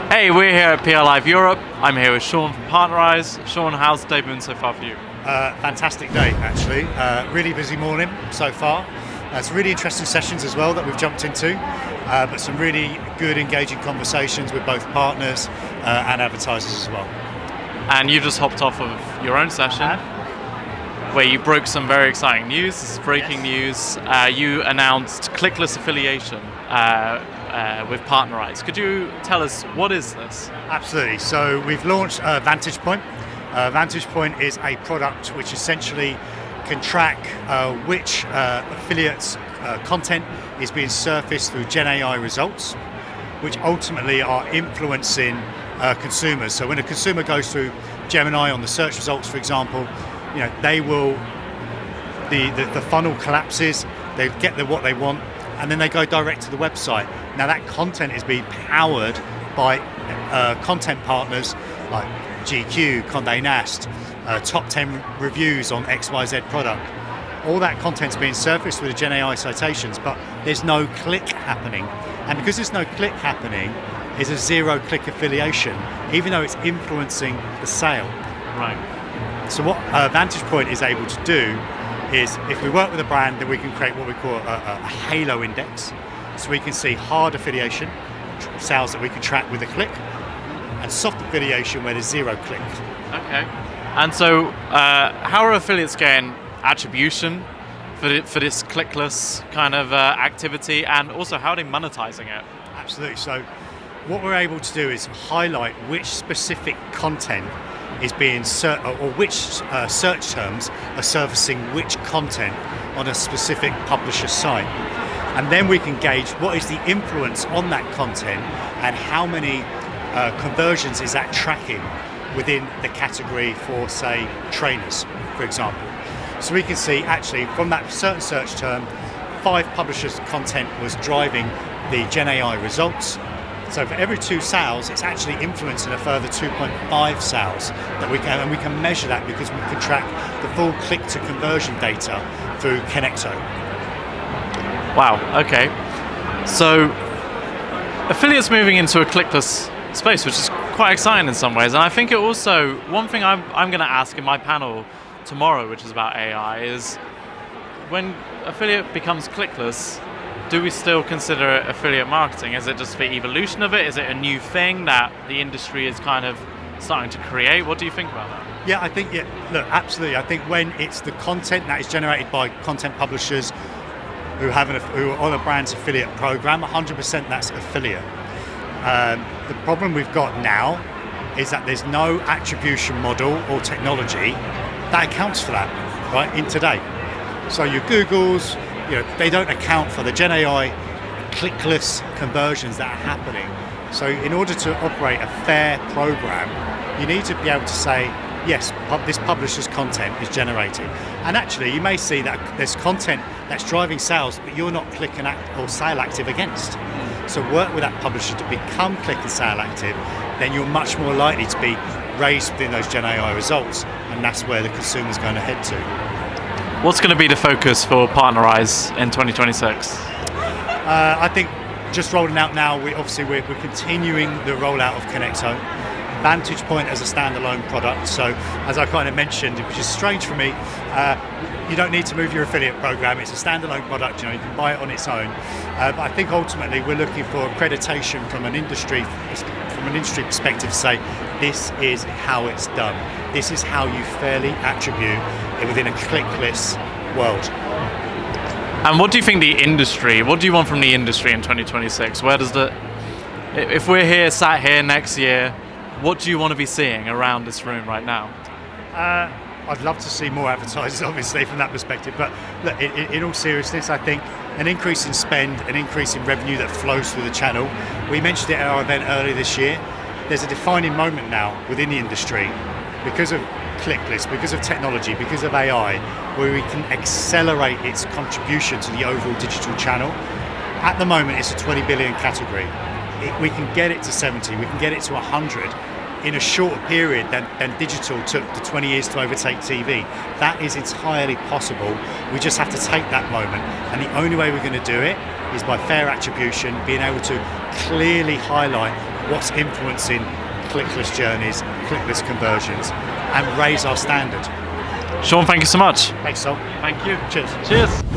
Hey, we're here at PR Live Europe. I'm here with Sean from Partnerize. Sean, how's the day been so far for you? Fantastic day, actually. Really busy morning so far. Some really interesting sessions as well that we've jumped into, but some really good, engaging conversations with both partners and advertisers as well. And you just hopped off of your own session, where you broke some very exciting news. This is breaking news. You announced clickless affiliation with Partnerize. Could you tell us, what is this? Absolutely. So we've launched VantagePoint. VantagePoint is a product which essentially can track which affiliates' content is being surfaced through Gen AI results, which ultimately are influencing consumers. So when a consumer goes through Gemini on the search results, for example, they will, the funnel collapses, they get what they want, and then they go direct to the website. Now that content is being powered by content partners like GQ, Condé Nast, top 10 reviews on XYZ product. All that content's being surfaced with the Gen AI citations, but there's no click happening. And because there's no click happening, it's a zero-click affiliation, even though it's influencing the sale. Right. So what VantagePoint is able to do is, if we work with a brand, then we can create what we call a halo index. So we can see hard affiliation, sales that we can track with a click, and soft affiliation where there's zero click. Okay. And so how are affiliates getting attribution for this clickless kind of activity, and also how are they monetizing it? Absolutely. So what we're able to do is highlight which specific content is being or which search terms are surfacing which content on a specific publisher site. And then we can gauge what is the influence on that content and how many conversions is that tracking within the category for, say, trainers, for example. So we can see actually from that certain search term, 5 publishers' content was driving the Gen AI results. So for every 2 sales, it's actually influencing a further 2.5 sales that we can measure that because we can track the full click to conversion data through Connecto. Wow, okay. So affiliates moving into a clickless space, which is quite exciting in some ways. And I think it also, one thing I'm going to ask in my panel tomorrow, which is about AI, is when affiliate becomes clickless, do we still consider it affiliate marketing? Is it just the evolution of it? Is it a new thing that the industry is kind of starting to create? What do you think about that? Yeah, I think, look, absolutely. I think when it's the content that is generated by content publishers who are on a brand's affiliate program, 100% that's affiliate. The problem we've got now is that there's no attribution model or technology that accounts for that, right, in today. So your Googles, they don't account for the Gen AI clickless conversions that are happening. So in order to operate a fair program, you need to be able to say, yes, this publisher's content is generating. And actually, you may see that there's content that's driving sales, but you're not click and or sale active against. So work with that publisher to become click and sale active, then you're much more likely to be raised within those Gen AI results, and that's where the consumer's going to head to. What's going to be the focus for Partnerize in 2026? I think just rolling out now, we're continuing the rollout of Connecto. VantagePoint as a standalone product. So as I kind of mentioned, which is strange for me, you don't need to move your affiliate program. It's a standalone product. You can buy it on its own. But I think ultimately we're looking for accreditation from an industry perspective to say this is how it's done. This is how you fairly attribute within a clickless world. And what do you think what do you want from the industry in 2026? If we're sat here next year, what do you want to be seeing around this room right now? I'd love to see more advertisers, obviously, from that perspective. But look, in all seriousness, I think an increase in spend, an increase in revenue that flows through the channel. We mentioned it at our event earlier this year. There's a defining moment now within the industry because of clickless, because of technology, because of AI, where we can accelerate its contribution to the overall digital channel. At the moment, it's a 20 billion category. We can get it to 70, we can get it to 100 in a shorter period than digital took the 20 years to overtake TV. That is entirely possible. We just have to take that moment. And the only way we're going to do it is by fair attribution, being able to clearly highlight what's influencing clickless journeys, clickless conversions, and raise our standard. Sean, thank you so much. Thanks, Sol. Thank you. Cheers. Cheers.